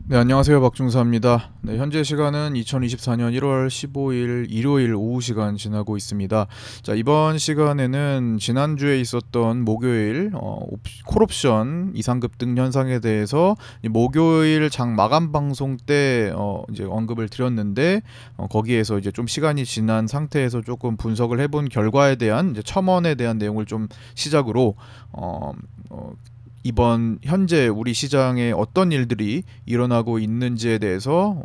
네, 안녕하세요. 박중사입니다. 네, 현재 시간은 2024년 1월 15일 일요일 오후 시간 지나고 있습니다. 자, 이번 시간에는 지난주에 있었던 목요일 콜옵션 이상급등 현상에 대해서 이 목요일 장 마감 방송 때 이제 언급을 드렸는데 거기에서 이제 좀 시간이 지난 상태에서 조금 분석을 해본 결과에 대한 이제 첨언에 대한 내용을 좀 시작으로 이번 현재 우리 시장에 어떤 일들이 일어나고 있는지에 대해서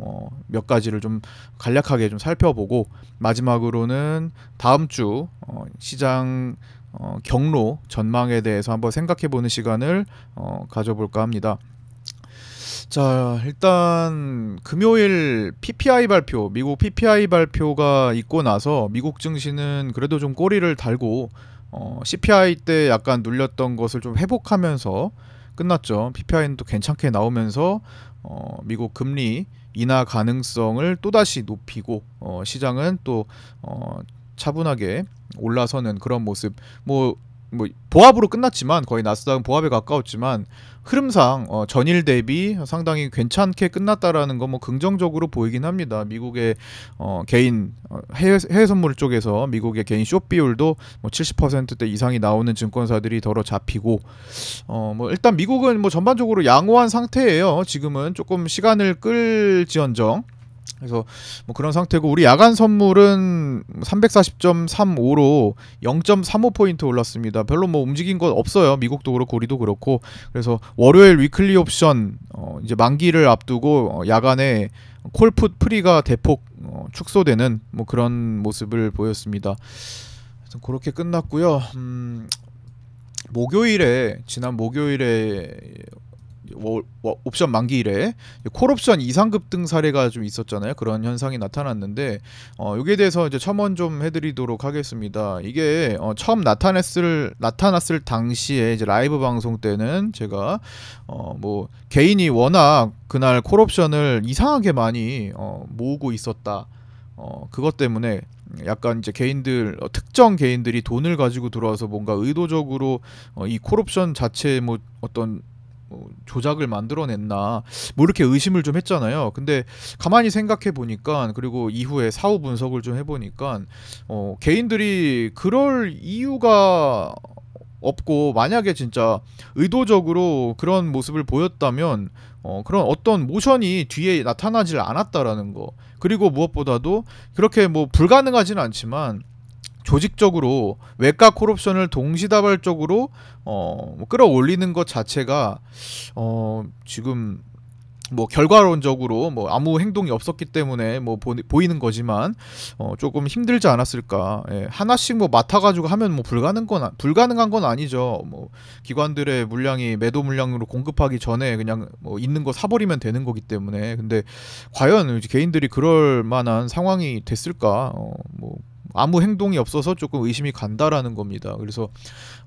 몇 가지를 좀 간략하게 좀 살펴보고, 마지막으로는 다음 주 시장 경로 전망에 대해서 한번 생각해보는 시간을 가져볼까 합니다. 자, 일단 금요일 PPI 발표, 미국 PPI 발표가 있고 나서 미국 증시는 그래도 좀 꼬리를 달고 CPI 때 약간 눌렸던 것을 좀 회복하면서 끝났죠. PPI는 또 괜찮게 나오면서 미국 금리 인하 가능성을 또다시 높이고 시장은 또 차분하게 올라서는 그런 모습. 뭐 보합으로 끝났지만, 거의 나스닥은 보합에 가까웠지만 흐름상 전일 대비 상당히 괜찮게 끝났다라는 거 뭐 긍정적으로 보이긴 합니다. 미국의 개인 해외 선물 쪽에서 미국의 개인 숏 비율도 뭐 70%대 이상이 나오는 증권사들이 더러 잡히고, 뭐 일단 미국은 뭐 전반적으로 양호한 상태예요. 지금은 조금 시간을 끌지언정. 그래서 뭐 그런 상태고, 우리 야간 선물은 340.35로 0.35포인트 올랐습니다. 별로 뭐 움직인 건 없어요. 미국도 그렇고 우리도 그렇고. 그래서 월요일 위클리 옵션 이제 만기를 앞두고 야간에 콜풋 프리가 대폭 축소되는 뭐 그런 모습을 보였습니다. 그래서 그렇게 끝났고요. 지난 목요일에 옵션 만기일에 콜옵션 이상급등 사례가 좀 있었잖아요. 그런 현상이 나타났는데 여기에 대해서 이제 첨언 좀 해드리도록 하겠습니다. 이게 처음 나타났을 당시에 이제 라이브 방송 때는 제가 뭐 개인이 워낙 그날 콜옵션을 이상하게 많이 모으고 있었다. 그것 때문에 약간 이제 특정 개인들이 돈을 가지고 들어와서 뭔가 의도적으로 이 콜옵션 자체에 뭐 어떤 조작을 만들어냈나 뭐 이렇게 의심을 좀 했잖아요. 근데 가만히 생각해 보니까, 그리고 이후에 사후 분석을 좀 해보니까 개인들이 그럴 이유가 없고, 만약에 진짜 의도적으로 그런 모습을 보였다면 그런 어떤 모션이 뒤에 나타나질 않았다라는 거. 그리고 무엇보다도 그렇게 뭐 불가능하진 않지만 조직적으로 외과 콜옵션을 동시다발적으로 끌어올리는 것 자체가 지금 뭐 결과론적으로 뭐 아무 행동이 없었기 때문에 뭐 보이는 거지만 조금 힘들지 않았을까. 예, 하나씩 뭐 맡아가지고 하면 뭐 불가능한 건 아니죠. 뭐 기관들의 물량이 매도 물량으로 공급하기 전에 그냥 뭐 있는 거 사버리면 되는 거기 때문에. 근데 과연 이제 개인들이 그럴 만한 상황이 됐을까? 뭐 아무 행동이 없어서 조금 의심이 간다라는 겁니다. 그래서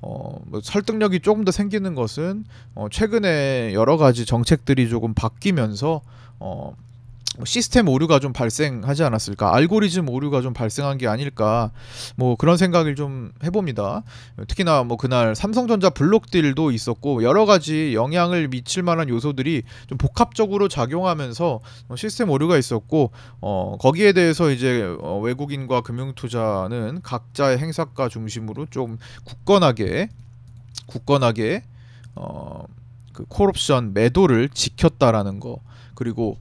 뭐 설득력이 조금 더 생기는 것은 최근에 여러 가지 정책들이 조금 바뀌면서 뭐 시스템 오류가 좀 발생하지 않았을까, 알고리즘 오류가 좀 발생한 게 아닐까, 뭐 그런 생각을 좀 해봅니다. 특히나 뭐 그날 삼성전자 블록딜도 있었고, 여러 가지 영향을 미칠 만한 요소들이 좀 복합적으로 작용하면서 시스템 오류가 있었고, 거기에 대해서 이제 외국인과 금융투자는 각자의 행사가 중심으로 좀 굳건하게 그 콜옵션 매도를 지켰다라는 거. 그리고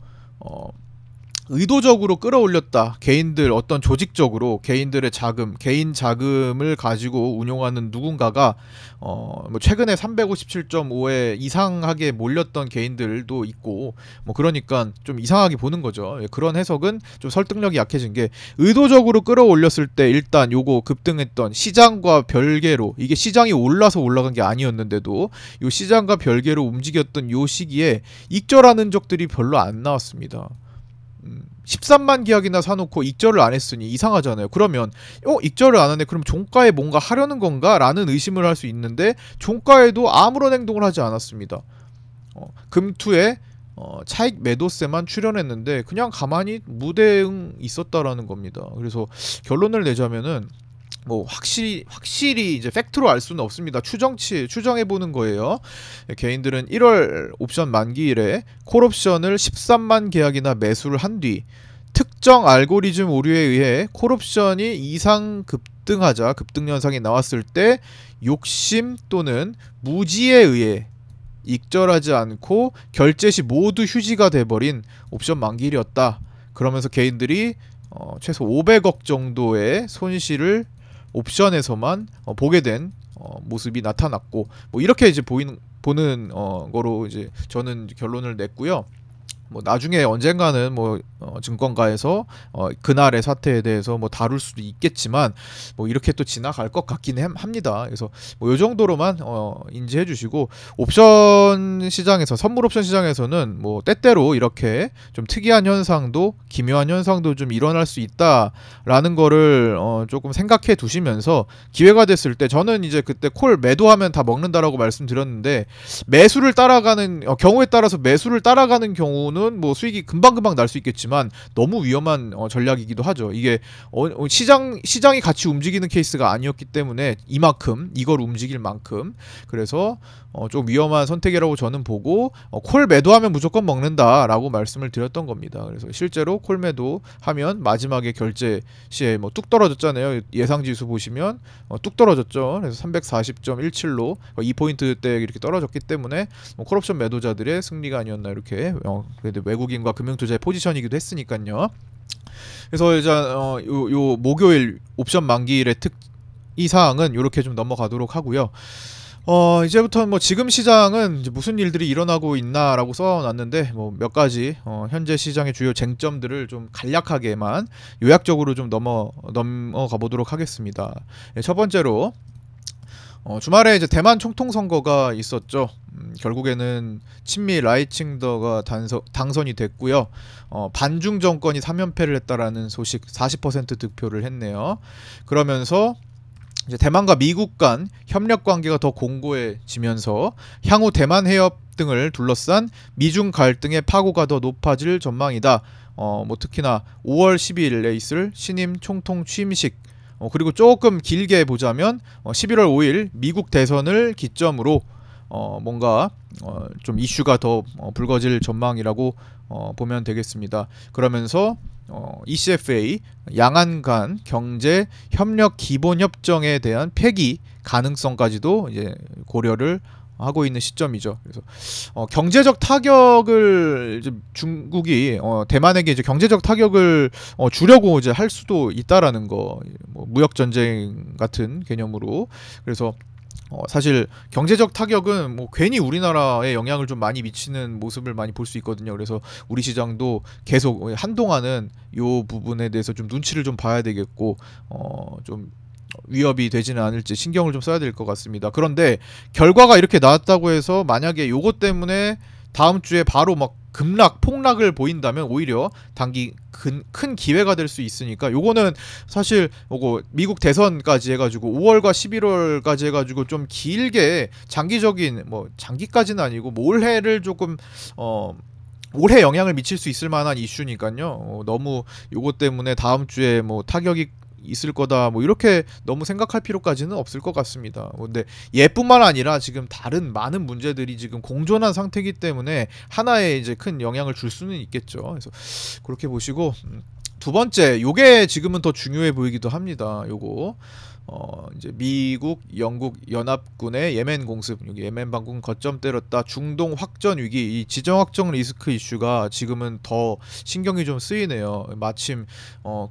의도적으로 끌어올렸다. 개인들, 어떤 조직적으로 개인들의 개인 자금을 가지고 운용하는 누군가가 뭐 최근에 357.5에 이상하게 몰렸던 개인들도 있고, 뭐 그러니까 좀 이상하게 보는 거죠. 예, 그런 해석은 좀 설득력이 약해진 게, 의도적으로 끌어올렸을 때 일단 요거 급등했던 시장과 별개로, 이게 시장이 올라서 올라간 게 아니었는데도 요 시장과 별개로 움직였던 요 시기에 익절하는 적들이 별로 안 나왔습니다. 13만 계약이나 사놓고 익절을 안 했으니 이상하잖아요. 그러면 익절을 안 하네, 그럼 종가에 뭔가 하려는 건가? 라는 의심을 할 수 있는데, 종가에도 아무런 행동을 하지 않았습니다. 금투에 차익 매도세만 출연했는데 그냥 가만히 무대응 있었다라는 겁니다. 그래서 결론을 내자면은 뭐 확실히 이제 팩트로 알 수는 없습니다. 추정해 보는 거예요. 개인들은 1월 옵션 만기일에 콜옵션을 13만 계약이나 매수를 한 뒤 특정 알고리즘 오류에 의해 콜옵션이 이상 급등 현상이 나왔을 때 욕심 또는 무지에 의해 익절하지 않고 결제 시 모두 휴지가 돼버린 옵션 만기일이었다. 그러면서 개인들이 최소 500억 정도의 손실을 옵션에서만 보게 된 모습이 나타났고, 뭐 이렇게 이제 보는 거로 이제 저는 결론을 냈고요. 뭐 나중에 언젠가는 뭐 증권가에서 그날의 사태에 대해서 뭐 다룰 수도 있겠지만 뭐 이렇게 또 지나갈 것 같긴 합니다. 그래서 뭐 요 정도로만 인지해 주시고, 옵션 시장에서, 선물 옵션 시장에서는 뭐 때때로 이렇게 좀 특이한 현상도, 기묘한 현상도 좀 일어날 수 있다라는 거를 조금 생각해 두시면서 기회가 됐을 때, 저는 이제 그때 콜 매도하면 다 먹는다라고 말씀드렸는데, 매수를 따라가는 경우에 따라서 매수를 따라가는 경우는 뭐 수익이 금방금방 날 수 있겠지만 너무 위험한 전략이기도 하죠. 이게 시장이 같이 움직이는 케이스가 아니었기 때문에 이걸 움직일 만큼, 그래서 좀 위험한 선택이라고 저는 보고 콜 매도하면 무조건 먹는다라고 말씀을 드렸던 겁니다. 그래서 실제로 콜 매도하면 마지막에 결제 시에 뭐 뚝 떨어졌잖아요. 예상 지수 보시면 뚝 떨어졌죠. 그래서 340.17로 2포인트대 이렇게 떨어졌기 때문에 콜옵션 매도자들의 승리가 아니었나, 이렇게 그래도 외국인과 금융투자의 포지션이기도 했으니까요. 그래서 이제 요 목요일 옵션 만기일의 이 사항은 이렇게 좀 넘어가도록 하고요. 이제부터는 뭐 지금 시장은 이제 무슨 일들이 일어나고 있나라고 써놨는데, 뭐 몇 가지 현재 시장의 주요 쟁점들을 좀 간략하게만 요약적으로 좀 넘어가 보도록 하겠습니다. 첫 번째로 주말에 이제 대만 총통 선거가 있었죠. 결국에는 친미 라이칭더가 당선이 됐고요. 반중 정권이 3연패를 했다라는 소식, 40% 득표를 했네요. 그러면서 이제 대만과 미국 간 협력 관계가 더 공고해지면서 향후 대만 해협 등을 둘러싼 미중 갈등의 파고가 더 높아질 전망이다. 뭐 특히나 5월 12일에 있을 신임 총통 취임식, 그리고 조금 길게 보자면 11월 5일 미국 대선을 기점으로 뭔가 좀 이슈가 더 불거질 전망이라고 보면 되겠습니다. 그러면서 ECFA, 양안 간 경제 협력 기본 협정에 대한 폐기 가능성까지도 이제 고려를 하고 있는 시점이죠. 그래서 경제적 타격을 이제 중국이 대만에게 이제 경제적 타격을 주려고 이제 할 수도 있다라는 거, 뭐 무역 전쟁 같은 개념으로. 그래서 사실 경제적 타격은 뭐 괜히 우리나라에 영향을 좀 많이 미치는 모습을 많이 볼 수 있거든요. 그래서 우리 시장도 계속 한동안은 이 부분에 대해서 좀 눈치를 좀 봐야 되겠고, 좀 위협이 되지는 않을지 신경을 좀 써야 될 것 같습니다. 그런데 결과가 이렇게 나왔다고 해서 만약에 요것 때문에 다음 주에 바로 막 폭락을 보인다면 오히려 단기 큰 기회가 될 수 있으니까, 요거는 사실 미국 대선까지 해가지고 5월과 11월까지 해가지고 좀 길게 장기적인, 뭐 장기까지는 아니고 뭐 올해를 조금 올해 영향을 미칠 수 있을 만한 이슈니까요. 너무 요것 때문에 다음 주에 뭐 타격이 있을 거다 뭐 이렇게 너무 생각할 필요까지는 없을 것 같습니다. 근데 얘뿐만 아니라 지금 다른 많은 문제들이 지금 공존한 상태이기 때문에 하나에 이제 큰 영향을 줄 수는 있겠죠. 그래서 그렇게 보시고, 두 번째, 요게 지금은 더 중요해 보이기도 합니다. 요거 이제 미국, 영국 연합군의 예멘 공습, 여기 예멘 반군 거점 때렸다, 중동 확전 위기, 이 지정 확정 리스크 이슈가 지금은 더 신경이 좀 쓰이네요. 마침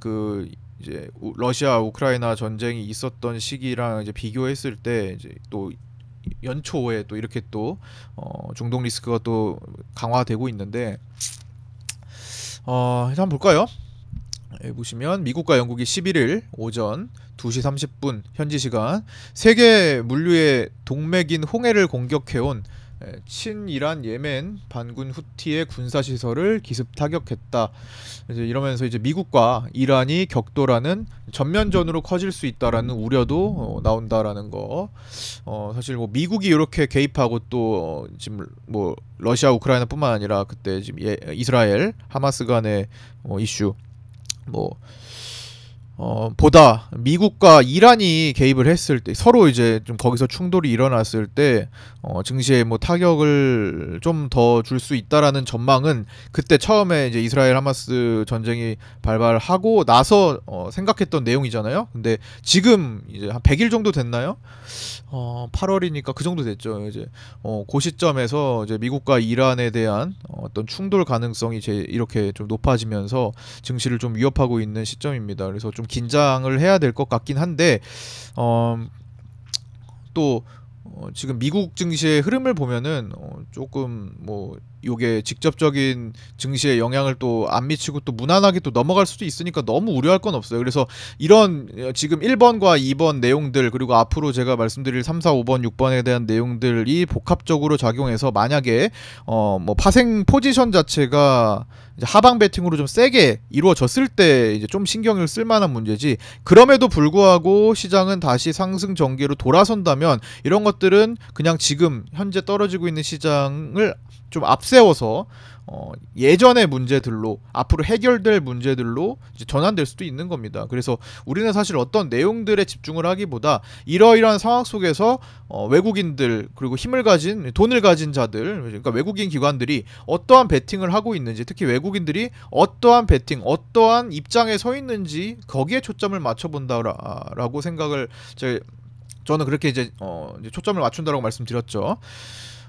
그 이제 러시아 우크라이나 전쟁이 있었던 시기랑 이제 비교했을 때 이제 또 연초에 또 이렇게 또 중동 리스크가 또 강화되고 있는데, 일단 한번 볼까요? 여기 보시면 미국과 영국이 11일 오전 2시 30분 현지 시간 세계 물류의 동맥인 홍해를 공격해온 친이란 예멘 반군 후티의 군사시설을 기습 타격했다. 이제 이러면서 이제 미국과 이란이 격돌하는 전면전으로 커질 수 있다라는 우려도 나온다라는 거. 사실 뭐 미국이 이렇게 개입하고 또 지금 뭐 러시아 우크라이나뿐만 아니라 그때 지금 이스라엘 하마스 간의 이슈, 뭐 보다 미국과 이란이 개입을 했을 때 서로 이제 좀 거기서 충돌이 일어났을 때 증시에 뭐 타격을 좀 더 줄 수 있다라는 전망은 그때 처음에 이제 이스라엘 하마스 전쟁이 발발하고 나서 생각했던 내용이잖아요. 근데 지금 이제 한 100일 정도 됐나요? 8월이니까 그 정도 됐죠. 이제 그 시점에서 이제 미국과 이란에 대한 어떤 충돌 가능성이 이렇게 좀 높아지면서 증시를 좀 위협하고 있는 시점입니다. 그래서 좀 긴장을 해야 될 것 같긴 한데 또 지금 미국 증시의 흐름을 보면은 조금 뭐 요게 직접적인 증시에 영향을 또 안 미치고 또 무난하게 또 넘어갈 수도 있으니까 너무 우려할 건 없어요. 그래서 이런 지금 1번과 2번 내용들 그리고 앞으로 제가 말씀드릴 3, 4, 5번, 6번에 대한 내용들이 복합적으로 작용해서 만약에 뭐 파생 포지션 자체가 이제 하방 배팅으로 좀 세게 이루어졌을 때 이제 좀 신경을 쓸 만한 문제지, 그럼에도 불구하고 시장은 다시 상승 전개로 돌아선다면 이런 것들은 그냥 지금 현재 떨어지고 있는 시장을 좀 앞세워서 예전의 문제들로 앞으로 해결될 문제들로 이제 전환될 수도 있는 겁니다. 그래서 우리는 사실 어떤 내용들에 집중을 하기보다 이러이러한 상황 속에서 외국인들 그리고 힘을 가진 돈을 가진 자들, 그러니까 외국인 기관들이 어떠한 베팅을 하고 있는지, 특히 외국인들이 어떠한 베팅, 어떠한 입장에 서 있는지 거기에 초점을 맞춰본다라고 생각을 저는 그렇게 이제 초점을 맞춘다라고 말씀드렸죠.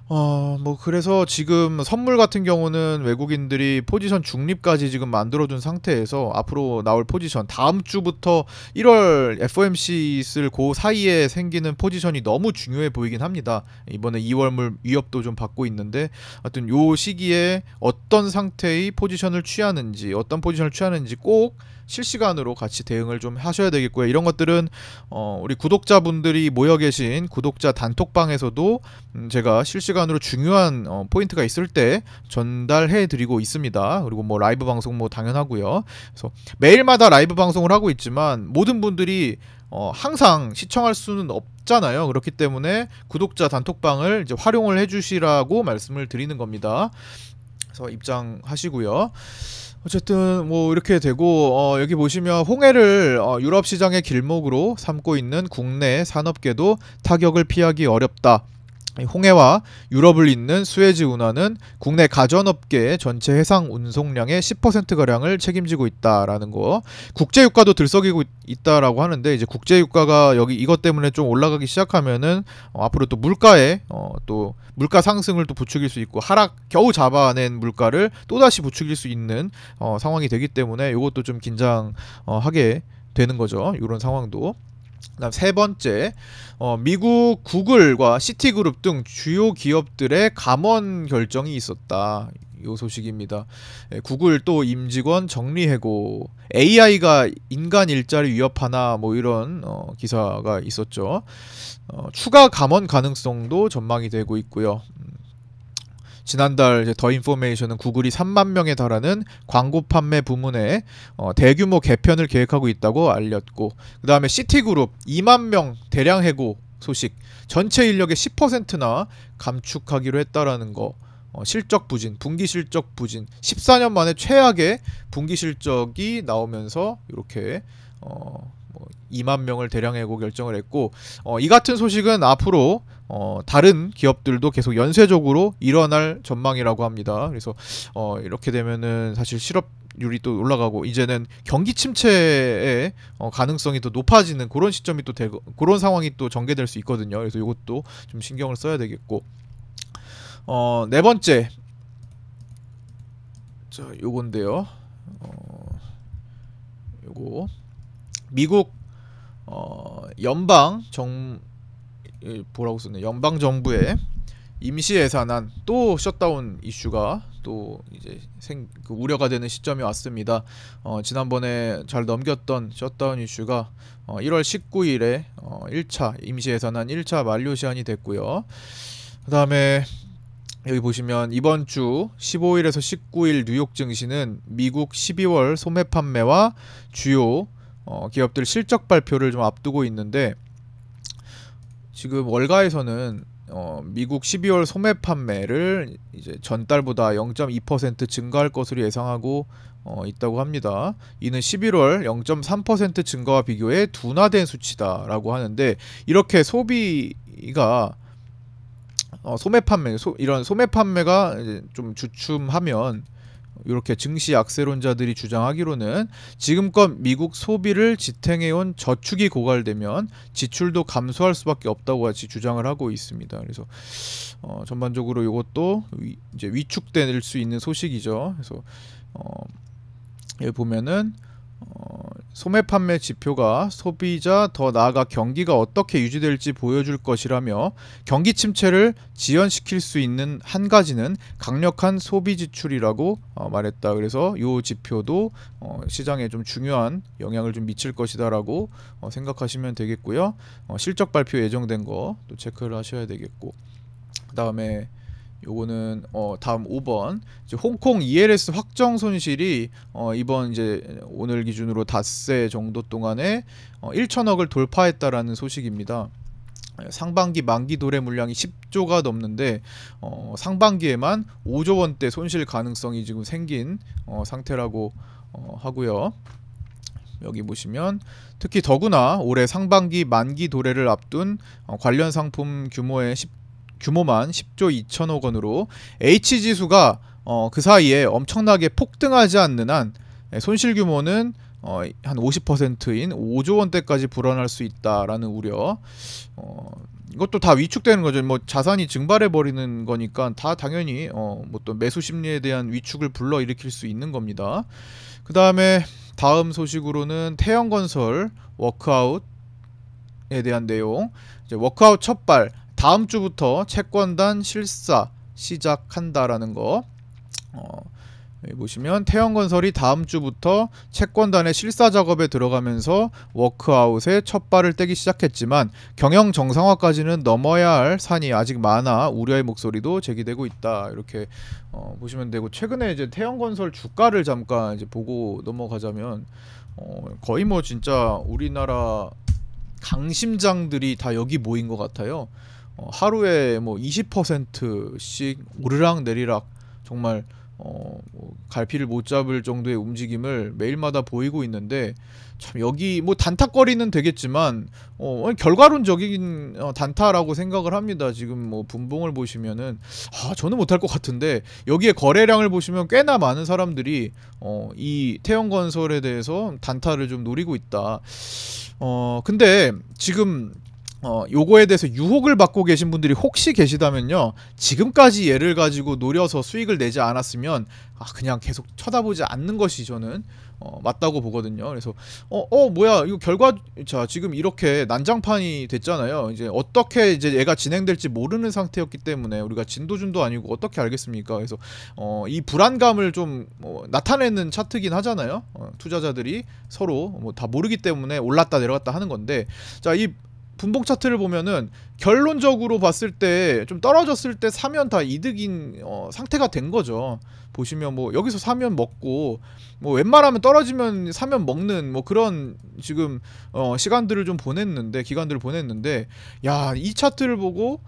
뭐 그래서 지금 선물 같은 경우는 외국인들이 포지션 중립까지 지금 만들어둔 상태에서 앞으로 나올 포지션, 다음 주부터 1월 FOMC 있을 그 사이에 생기는 포지션이 너무 중요해 보이긴 합니다. 이번에 2월물 위협도 좀 받고 있는데 하여튼 요 시기에 어떤 상태의 포지션을 취하는지, 어떤 포지션을 취하는지 꼭 실시간으로 같이 대응을 좀 하셔야 되겠고요. 이런 것들은 우리 구독자분들이 모여 계신 구독자 단톡방에서도 제가 실시간으로 중요한 포인트가 있을 때 전달해 드리고 있습니다. 그리고 뭐 라이브 방송 뭐 당연하고요. 그래서 매일마다 라이브 방송을 하고 있지만 모든 분들이 항상 시청할 수는 없잖아요. 그렇기 때문에 구독자 단톡방을 이제 활용을 해주시라고 말씀을 드리는 겁니다. 그래서 입장하시고요. 어쨌든 뭐 이렇게 되고 여기 보시면 홍해를 유럽 시장의 길목으로 삼고 있는 국내 산업계도 타격을 피하기 어렵다. 홍해와 유럽을 잇는 수에즈 운하는 국내 가전업계 전체 해상 운송량의 10%가량을 책임지고 있다라는 거. 국제유가도 들썩이고 있다라고 하는데 이제 국제유가가 여기 이것 때문에 좀 올라가기 시작하면은 앞으로 또 물가에 또 물가 상승을 또 부추길 수 있고 겨우 잡아낸 물가를 또다시 부추길 수 있는 상황이 되기 때문에 이것도 좀 긴장하게 되는 거죠. 이런 상황도. 그다음 세 번째, 미국 구글과 시티그룹 등 주요 기업들의 감원 결정이 있었다. 이 소식입니다. 구글 또 임직원 정리해고, AI가 인간 일자리 위협하나 뭐 이런 기사가 있었죠. 추가 감원 가능성도 전망이 되고 있고요. 지난달 더 인포메이션은 구글이 3만 명에 달하는 광고 판매 부문에 대규모 개편을 계획하고 있다고 알렸고, 그 다음에 시티그룹 2만 명 대량 해고 소식, 전체 인력의 10%나 감축하기로 했다라는 거. 실적 부진, 분기 실적 부진, 14년 만에 최악의 분기 실적이 나오면서 이렇게 2만 명을 대량 해고 결정을 했고, 이 같은 소식은 앞으로 다른 기업들도 계속 연쇄적으로 일어날 전망이라고 합니다. 그래서 이렇게 되면은 사실 실업률이 또 올라가고 이제는 경기 침체의 가능성이 더 높아지는 그런 시점이 또 되고 그런 상황이 또 전개될 수 있거든요. 그래서 이것도 좀 신경을 써야 되겠고, 네 번째, 자 요건데요. 요거 미국 뭐라고 썼네, 연방 정부의 임시 예산안 또 셧다운 이슈가 또 이제 그 우려가 되는 시점이 왔습니다. 지난번에 잘 넘겼던 셧다운 이슈가 1월 19일에 1차 임시 예산안 1차 만료 시한이 됐고요. 그 다음에 여기 보시면 이번 주 15일에서 19일 뉴욕 증시는 미국 12월 소매 판매와 주요 기업들 실적 발표를 좀 앞두고 있는데, 지금 월가에서는 미국 12월 소매 판매를 이제 전달보다 0.2% 증가할 것으로 예상하고 있다고 합니다. 이는 11월 0.3% 증가와 비교해 둔화된 수치다라고 하는데, 이렇게 소비가 소매 판매 이런 소매 판매가 이제 좀 주춤하면, 이렇게 증시 약세론자들이 주장하기로는 지금껏 미국 소비를 지탱해온 저축이 고갈되면 지출도 감소할 수밖에 없다고 같이 주장을 하고 있습니다. 그래서 전반적으로 이것도 이제 위축될 수 있는 소식이죠. 그래서 여기 보면은 소매 판매 지표가 소비자, 더 나아가 경기가 어떻게 유지될지 보여줄 것이라며, 경기 침체를 지연시킬 수 있는 한 가지는 강력한 소비 지출이라고 말했다. 그래서 이 지표도 시장에 좀 중요한 영향을 좀 미칠 것이다라고 생각하시면 되겠고요. 실적 발표 예정된 거 또 체크를 하셔야 되겠고, 그 다음에 요거는 다음 5번, 이제 홍콩 ELS 확정 손실이 이번 이제 오늘 기준으로 닷새 정도 동안에 1천억을 돌파했다라는 소식입니다. 상반기 만기 도래 물량이 10조가 넘는데 상반기에만 5조 원대 손실 가능성이 지금 생긴 상태라고 하고요. 여기 보시면 특히 더구나 올해 상반기 만기 도래를 앞둔 관련 상품 규모만 10조 2천억 원으로 H지수가 그 사이에 엄청나게 폭등하지 않는 한 손실 규모는 한 50%인 5조 원대까지 불어날 수 있다라는 우려. 이것도 다 위축되는 거죠. 뭐 자산이 증발해 버리는 거니까 다 당연히 뭐 또 매수 심리에 대한 위축을 불러일으킬 수 있는 겁니다. 그 다음에 다음 소식으로는 태영건설 워크아웃에 대한 내용. 이제 워크아웃 첫발, 다음 주부터 채권단 실사 시작한다라는 거. 여기 보시면 태영건설이 다음 주부터 채권단의 실사 작업에 들어가면서 워크아웃에 첫 발을 떼기 시작했지만 경영 정상화까지는 넘어야 할 산이 아직 많아 우려의 목소리도 제기되고 있다. 이렇게 보시면 되고, 최근에 이제 태영건설 주가를 잠깐 이제 보고 넘어가자면 거의 뭐 진짜 우리나라 강심장들이 다 여기 모인 것 같아요. 하루에 뭐 20%씩 오르락 내리락 정말 뭐 갈피를 못 잡을 정도의 움직임을 매일마다 보이고 있는데, 참 여기 뭐 단타거리는 되겠지만 결과론적인 단타라고 생각을 합니다. 지금 뭐 분봉을 보시면은 저는 못할 것 같은데, 여기에 거래량을 보시면 꽤나 많은 사람들이 이 태영건설에 대해서 단타를 좀 노리고 있다. 근데 지금 요거에 대해서 유혹을 받고 계신 분들이 혹시 계시다면요, 지금까지 얘를 가지고 노려서 수익을 내지 않았으면 그냥 계속 쳐다보지 않는 것이 저는 맞다고 보거든요. 그래서 뭐야 이거 자 지금 이렇게 난장판이 됐잖아요. 이제 어떻게 이제 얘가 진행될지 모르는 상태였기 때문에 우리가 진도준도 아니고 어떻게 알겠습니까? 그래서 이 불안감을 좀 나타내는 차트긴 하잖아요. 투자자들이 서로 뭐 다 모르기 때문에 올랐다 내려갔다 하는 건데, 자 이 분봉 차트를 보면은 결론적으로 봤을 때 좀 떨어졌을 때 사면 다 이득인 상태가 된 거죠. 보시면 뭐 여기서 사면 먹고, 뭐 웬만하면 떨어지면 사면 먹는 뭐 그런 지금 기간들을 보냈는데, 야, 이 차트를 보고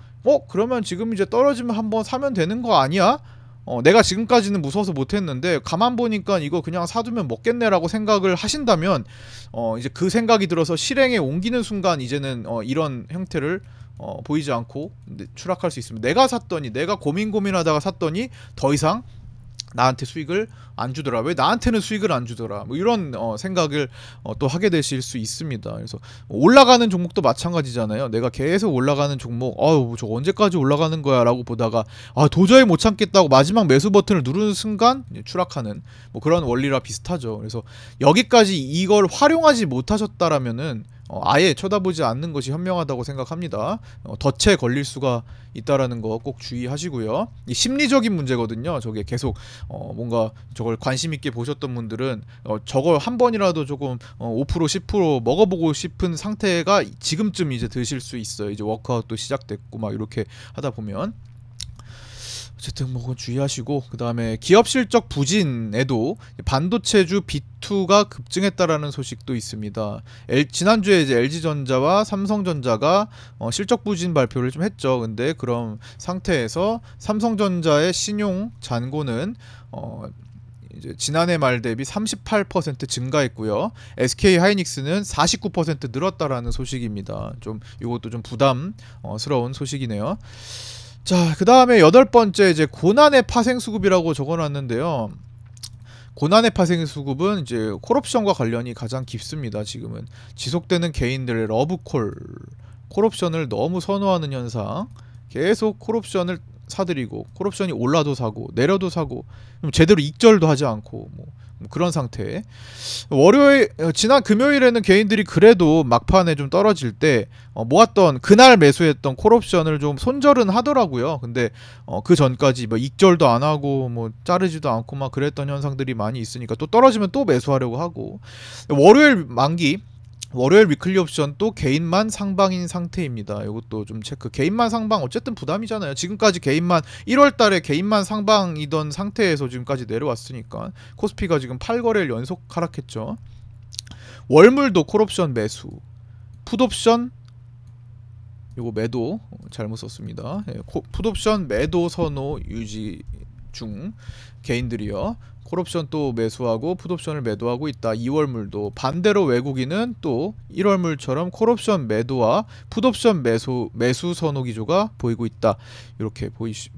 그러면 지금 이제 떨어지면 한번 사면 되는 거 아니야? 내가 지금까지는 무서워서 못했는데 가만 보니까 이거 그냥 사두면 먹겠네라고 생각을 하신다면 이제 그 생각이 들어서 실행에 옮기는 순간 이제는 이런 형태를 보이지 않고 추락할 수 있습니다. 내가 고민하다가 샀더니 더 이상 나한테 수익을 안 주더라. 왜 나한테는 수익을 안 주더라. 뭐 이런 생각을 또 하게 되실 수 있습니다. 그래서 올라가는 종목도 마찬가지잖아요. 내가 계속 올라가는 종목, 저거 언제까지 올라가는 거야 라고 보다가 도저히 못 참겠다고 마지막 매수 버튼을 누르는 순간 추락하는 뭐 그런 원리라 비슷하죠. 그래서 여기까지 이걸 활용하지 못하셨다라면은 아예 쳐다보지 않는 것이 현명하다고 생각합니다. 덫에 걸릴 수가 있다라는 거 꼭 주의하시고요. 이 심리적인 문제거든요. 저게 계속 뭔가 저걸 관심 있게 보셨던 분들은 저걸 한 번이라도 조금 5% 10% 먹어보고 싶은 상태가 지금쯤 이제 드실 수 있어요. 이제 워크아웃도 시작됐고 막 이렇게 하다 보면. 어쨌든 뭐 그건 주의하시고, 그 다음에 기업 실적 부진에도 반도체주 B2가 급증했다라는 소식도 있습니다. 지난주에 이제 LG전자와 삼성전자가 실적 부진 발표를 좀 했죠. 근데 그런 상태에서 삼성전자의 신용 잔고는 이제 지난해 말 대비 38% 증가했고요. SK 하이닉스는 49% 늘었다라는 소식입니다. 좀 이것도 좀 부담스러운 소식이네요. 자, 그 다음에 여덟 번째 이제 고난의 파생 수급이라고 적어놨는데요. 고난의 파생 수급은 이제 콜옵션과 관련이 가장 깊습니다. 지금은 지속되는 개인들의 콜옵션을 너무 선호하는 현상. 계속 콜옵션을 사들이고, 콜옵션이 올라도 사고 내려도 사고, 제대로 익절도 하지 않고 뭐 그런 상태. 지난 금요일에는 개인들이 그래도 막판에 좀 떨어질 때 모았던, 그날 매수했던 콜옵션을 좀 손절은 하더라고요. 근데 그 전까지 뭐 익절도 안 하고 뭐 자르지도 않고 막 그랬던 현상들이 많이 있으니까 또 떨어지면 또 매수하려고 하고. 월요일 위클리 옵션 또 개인만 상방인 상태입니다. 이것도 좀 체크. 개인만 상방 어쨌든 부담이잖아요. 지금까지 1월달에 개인만 상방이던 상태에서 지금까지 내려왔으니까 코스피가 지금 8거래일 연속 하락했죠. 월물도 콜옵션 매수, 풋옵션 요거 매도 잘못 썼습니다. 풋옵션 매도 선호 유지 중 개인들이요. 콜옵션 또 매수하고 풋옵션을 매도하고 있다. 2월물도 반대로 외국인은 또 1월물처럼 콜옵션 매도와 풋옵션 매수 선호 기조가 보이고 있다. 이렇게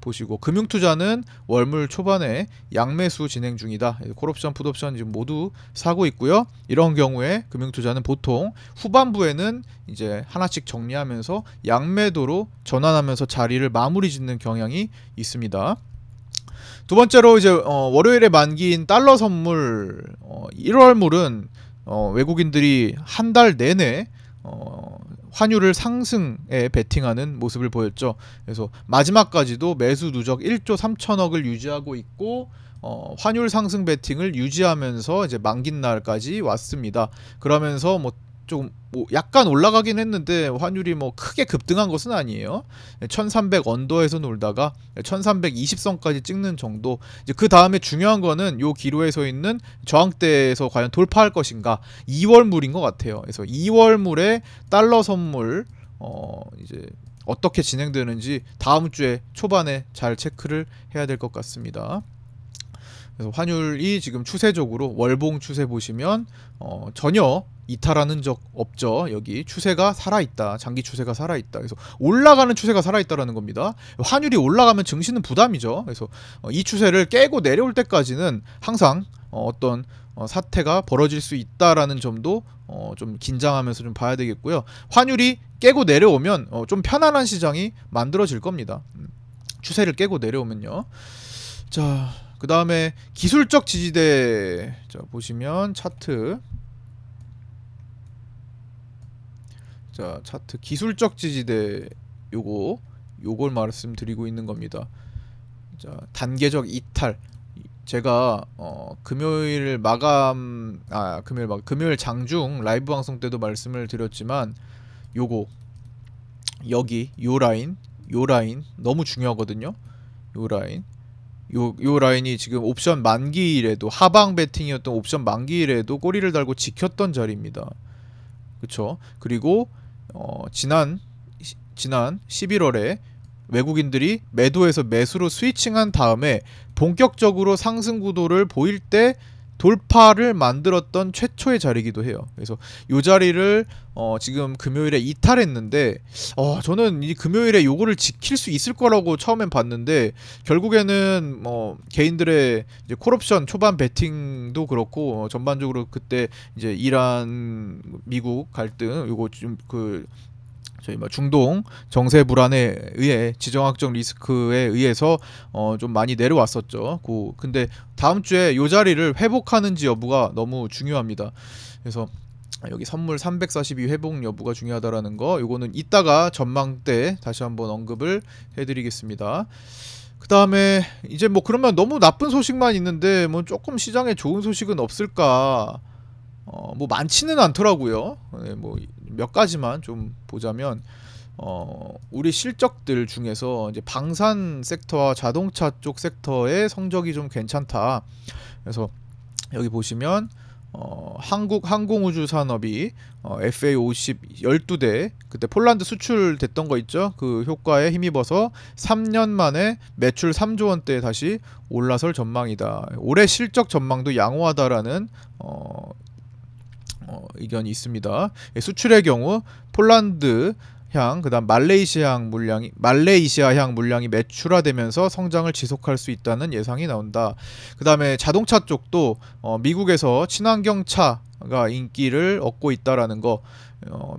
보시고, 금융투자는 월물 초반에 양매수 진행 중이다. 콜옵션 풋옵션 지금 모두 사고 있고요. 이런 경우에 금융투자는 보통 후반부에는 이제 하나씩 정리하면서 양매도로 전환하면서 자리를 마무리 짓는 경향이 있습니다. 두 번째로 이제 월요일에 만기인 달러 선물 1월물은 외국인들이 한 달 내내 환율을 상승에 베팅하는 모습을 보였죠. 그래서 마지막까지도 매수 누적 1조 3천억을 유지하고 있고, 환율 상승 베팅을 유지하면서 이제 만긴 날까지 왔습니다. 그러면서 좀 약간 올라가긴 했는데 환율이 뭐 크게 급등한 것은 아니에요. 1300 언더에서 놀다가 1320선까지 찍는 정도. 이제 그 다음에 중요한 거는 요 기로에 서 있는 저항대에서 과연 돌파할 것인가. 2월물인 것 같아요. 그래서 2월물에 달러 선물 이제 어떻게 진행되는지 다음 주에 초반에 잘 체크를 해야 될 것 같습니다. 그래서 환율이 지금 추세적으로 월봉 추세 보시면 전혀 이탈하는 적 없죠. 여기 추세가 살아있다. 장기 추세가 살아있다. 그래서 올라가는 추세가 살아있다라는 겁니다. 환율이 올라가면 증시는 부담이죠. 그래서 이 추세를 깨고 내려올 때까지는 항상 어떤 사태가 벌어질 수 있다라는 점도 좀 긴장하면서 좀 봐야 되겠고요. 환율이 깨고 내려오면 좀 편안한 시장이 만들어질 겁니다. 추세를 깨고 내려오면요. 자, 그 다음에 기술적 지지대. 자, 보시면 차트. 자, 차트 기술적 지지대 요걸 말씀드리고 있는 겁니다. 자, 단계적 이탈. 제가 금요일 장중 라이브 방송 때도 말씀을 드렸지만 여기 요 라인 너무 중요하거든요. 요 라인이 지금 옵션 만기일에도 하방 베팅이었던 옵션 만기일에도 꼬리를 달고 지켰던 자리입니다. 그쵸? 그리고 지난 11월에 외국인들이 매도에서 매수로 스위칭한 다음에 본격적으로 상승 구도를 보일 때 돌파를 만들었던 최초의 자리이기도 해요. 그래서 이 자리를 지금 금요일에 이탈했는데 저는 이 금요일에 요거를 지킬 수 있을 거라고 처음엔 봤는데, 결국에는 개인들의 이제 콜옵션 초반 베팅도 그렇고 전반적으로 그때 이제 이란 미국 갈등 요거 좀 중동 정세 불안에 의해 지정학적 리스크에 의해서 좀 많이 내려왔었죠. 근데 다음 주에 요 자리를 회복하는지 여부가 너무 중요합니다. 그래서 여기 선물 342 회복 여부가 중요하다라는 거, 요거는 이따가 전망 때 다시 한번 언급을 해드리겠습니다. 그 다음에 이제 그러면 너무 나쁜 소식만 있는데 조금 시장에 좋은 소식은 없을까? 많지는 않더라고요. 몇 가지만 좀 보자면, 우리 실적들 중에서 이제 방산 섹터와 자동차 쪽 섹터의 성적이 좀 괜찮다. 그래서 여기 보시면 한국 항공우주 산업이 FA50 12대 그때 폴란드 수출됐던 거 있죠? 그 효과에 힘입어서 3년 만에 매출 3조 원대에 다시 올라설 전망이다. 올해 실적 전망도 양호하다라는 의견이 있습니다. 수출의 경우 폴란드 향, 그다음 말레이시아향 물량이 매출화되면서 성장을 지속할 수 있다는 예상이 나온다. 그다음에 자동차 쪽도 미국에서 친환경 차가 인기를 얻고 있다라는 거,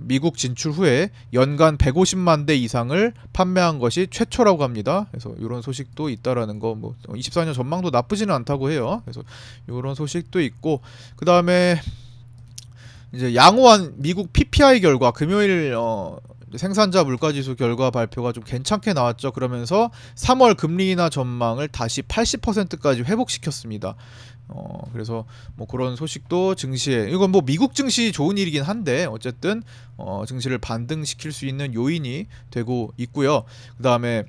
미국 진출 후에 연간 150만 대 이상을 판매한 것이 최초라고 합니다. 그래서 이런 소식도 있다라는 거, 뭐 24년 전망도 나쁘지는 않다고 해요. 그래서 이런 소식도 있고, 그다음에 이제 양호한 미국 PPI 결과 금요일 생산자 물가지수 결과 발표가 좀 괜찮게 나왔죠. 그러면서 3월 금리 인하 전망을 다시 80%까지 회복시켰습니다. 그래서 뭐 그런 소식도 증시에, 이건 뭐 미국 증시 좋은 일이긴 한데 어쨌든 증시를 반등시킬 수 있는 요인이 되고 있고요. 그 다음에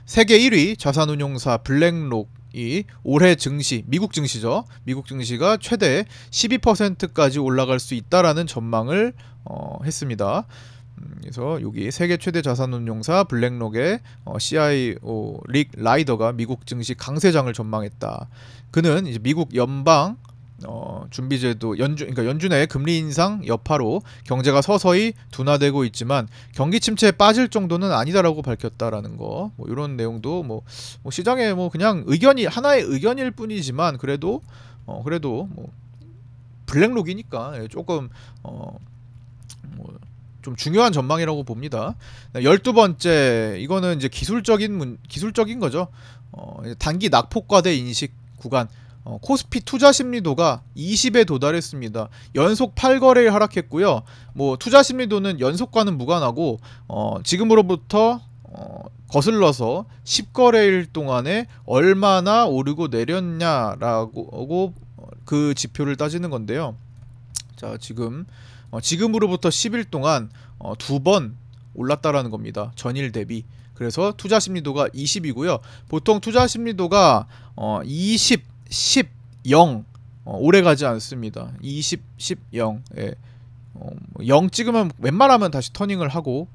세계 1위 자산운용사 블랙록 이 올해 증시, 미국 증시죠. 미국 증시가 최대 12%까지 올라갈 수 있다라는 전망을 했습니다. 그래서 여기 세계 최대 자산운용사 블랙록의 CIO 릭 라이더가 미국 증시 강세장을 전망했다. 그는 이제 미국 연방 준비제도 그러니까 연준의 금리 인상 여파로 경제가 서서히 둔화되고 있지만 경기 침체에 빠질 정도는 아니다라고 밝혔다라는 거. 뭐 이런 내용도 뭐 시장에 뭐 그냥 하나의 의견일 뿐이지만 그래도 뭐 블랙록이니까 조금 좀 중요한 전망이라고 봅니다. 12번째, 이거는 이제 기술적인 거죠. 단기 낙폭과대 인식 구간. 코스피 투자 심리도가 20에 도달했습니다. 연속 8거래일 하락했고요. 뭐 투자 심리도는 연속과는 무관하고 지금으로부터 거슬러서 10거래일 동안에 얼마나 오르고 내렸냐라고 그 지표를 따지는 건데요. 자, 지금으로부터 10일 동안 2번 올랐다라는 겁니다. 전일 대비. 그래서 투자 심리도가 20이고요. 보통 투자 심리도가 20, 10, 0 오래 가지 않습니다. 20, 10, 0. 0 찍으면 웬만하면 다시 터닝을 하고,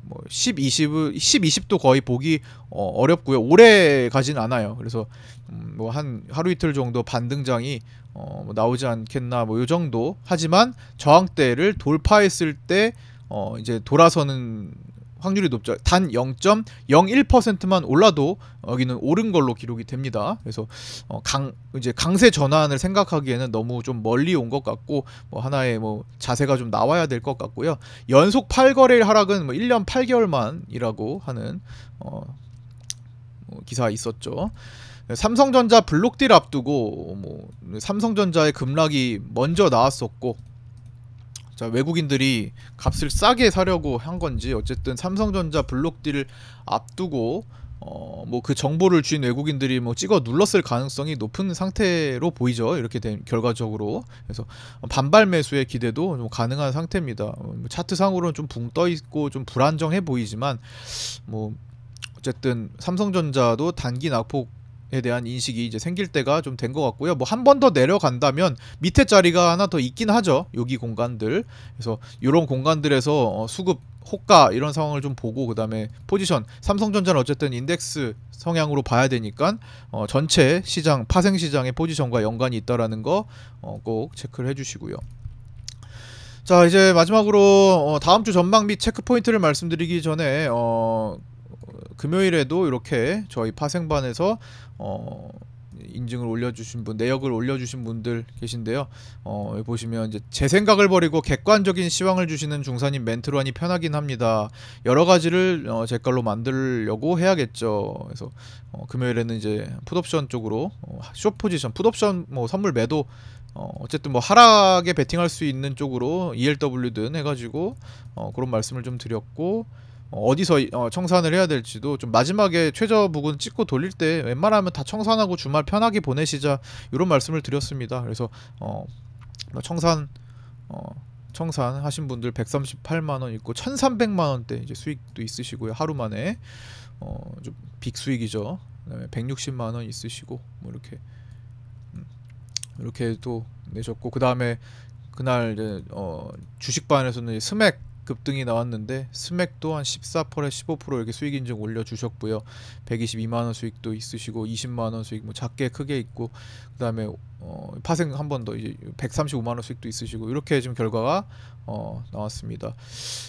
뭐 10, 20도 거의 보기 어렵고요. 오래 가진 않아요. 그래서 뭐 한 하루 이틀 정도 반등장이 뭐 나오지 않겠나, 뭐 요 정도. 하지만 저항대를 돌파했을 때 이제 돌아서는 확률이 높죠. 단 0.01%만 올라도 여기는 오른 걸로 기록이 됩니다. 그래서 이제 강세 전환을 생각하기에는 너무 좀 멀리 온 것 같고, 뭐 하나의 뭐 자세가 좀 나와야 될 것 같고요. 연속 8거래일 하락은 뭐 1년 8개월만이라고 하는 뭐 기사 있었죠. 삼성전자 블록딜 앞두고 뭐 삼성전자의 급락이 먼저 나왔었고, 자, 외국인들이 값을 싸게 사려고 한 건지 어쨌든 삼성전자 블록딜을 앞두고 뭐 그 정보를 쥔 외국인들이 뭐 찍어 눌렀을 가능성이 높은 상태로 보이죠. 이렇게 된 결과적으로. 그래서 반발 매수의 기대도 좀 가능한 상태입니다. 차트상으로는 좀 붕 떠 있고 좀 불안정해 보이지만 뭐 어쨌든 삼성전자도 단기 낙폭에 대한 인식이 이제 생길 때가 좀 된 것 같고요. 뭐 한 번 더 내려간다면 밑에 자리가 하나 더 있긴 하죠. 여기 공간들. 그래서 이런 공간들에서 수급 호가 이런 상황을 좀 보고, 그 다음에 포지션, 삼성전자는 어쨌든 인덱스 성향으로 봐야 되니까 전체 시장, 파생 시장의 포지션과 연관이 있다라는 거 꼭 체크를 해주시고요. 자, 이제 마지막으로 다음 주 전망 및 체크 포인트를 말씀드리기 전에 금요일에도 이렇게 저희 파생반에서 인증을 올려주신 분, 내역을 올려주신 분들 계신데요. 여기 보시면 이제 제 생각을 버리고 객관적인 시황을 주시는 중사님 멘트로하니 편하긴 합니다. 여러 가지를 제 걸로 만들려고 해야겠죠. 그래서 금요일에는 이제 풋옵션 쪽으로 숏 포지션, 풋옵션 뭐 선물 매도 어쨌든 뭐 하락에 베팅할 수 있는 쪽으로 ELW든 해가지고 그런 말씀을 좀 드렸고, 어디서 청산을 해야 될지도 좀 마지막에 최저 부근 찍고 돌릴 때 웬만하면 다 청산하고 주말 편하게 보내시자, 이런 말씀을 드렸습니다. 그래서 청산 청산 하신 분들 138만 원 있고 1,300만 원대 이제 수익도 있으시고요. 하루 만에 좀 빅수익이죠. 그다음에 160만 원 있으시고 뭐 이렇게 또 내셨고, 그다음에 그날 이제 주식반에서는 스맥 급등이 나왔는데 스맥도 한 14% 15% 이렇게 수익 인증 올려 주셨고요. 122만 원 수익도 있으시고 20만 원 수익 뭐 작게 크게 있고, 그다음에 파생 한 번 더 이제 135만 원 수익도 있으시고, 이렇게 지금 결과가 나왔습니다.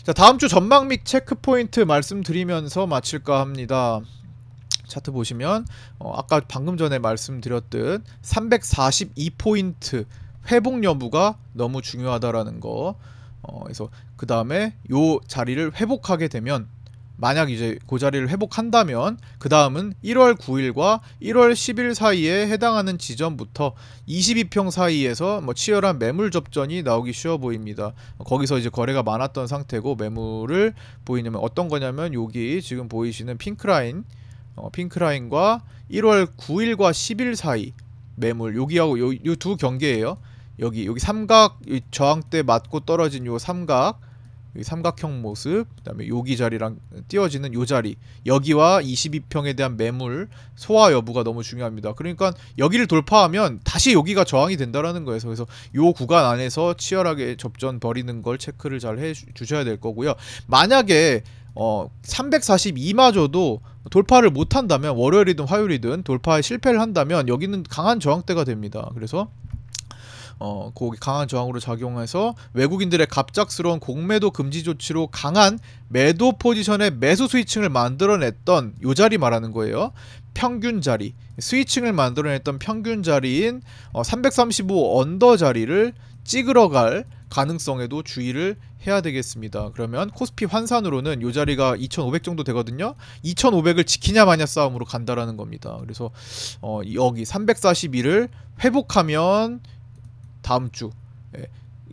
자, 다음 주 전망 및 체크 포인트 말씀드리면서 마칠까 합니다. 차트 보시면 아까 방금 전에 말씀드렸듯 342포인트 회복 여부가 너무 중요하다라는 거. 그래서 그 다음에 요 자리를 회복하게 되면, 만약 이제 그 자리를 회복한다면 그 다음은 1월 9일과 1월 10일 사이에 해당하는 지점부터 22평 사이에서 뭐 치열한 매물 접전이 나오기 쉬워 보입니다. 거기서 이제 거래가 많았던 상태고, 매물을 보이냐면 어떤 거냐면 여기 지금 보이시는 핑크라인, 핑크라인과 1월 9일과 10일 사이 매물, 여기하고 요 두 경계예요. 여기 삼각, 저항대 맞고 떨어진 요 삼각, 여기 삼각형 모습, 그다음에 여기 자리랑 띄어지는 요 자리, 여기와 22평에 대한 매물 소화 여부가 너무 중요합니다. 그러니까 여기를 돌파하면 다시 여기가 저항이 된다라는 거예요. 그래서 요 구간 안에서 치열하게 접전 벌이는 걸 체크를 잘 해 주셔야 될 거고요. 만약에 342마저도 돌파를 못한다면, 월요일이든 화요일이든 돌파에 실패를 한다면 여기는 강한 저항대가 됩니다. 그래서 거기 강한 저항으로 작용해서 외국인들의 갑작스러운 공매도 금지 조치로 강한 매도 포지션의 매수 스위칭을 만들어냈던 요 자리 말하는 거예요. 평균 자리, 스위칭을 만들어냈던 평균 자리인 335 언더 자리를 찍으러 갈 가능성에도 주의를 해야 되겠습니다. 그러면 코스피 환산으로는 요 자리가 2,500 정도 되거든요. 2,500을 지키냐 마냐 싸움으로 간다라는 겁니다. 그래서 여기 341을 회복하면 다음 주,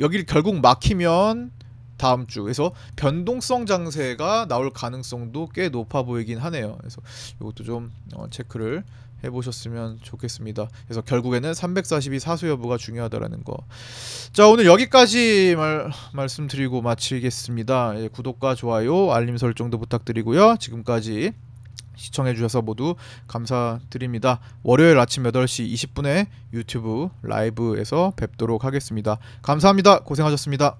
여기를 결국 막히면 다음 주, 그래서 변동성 장세가 나올 가능성도 꽤 높아 보이긴 하네요. 그래서 이것도 좀 체크를 해보셨으면 좋겠습니다. 그래서 결국에는 342 사수 여부가 중요하다라는 거. 자, 오늘 여기까지 말씀드리고 마치겠습니다. 구독과 좋아요, 알림 설정도 부탁드리고요. 지금까지 시청해주셔서 모두 감사드립니다. 월요일 아침 8시 20분에 유튜브 라이브에서 뵙도록 하겠습니다. 감사합니다. 고생하셨습니다.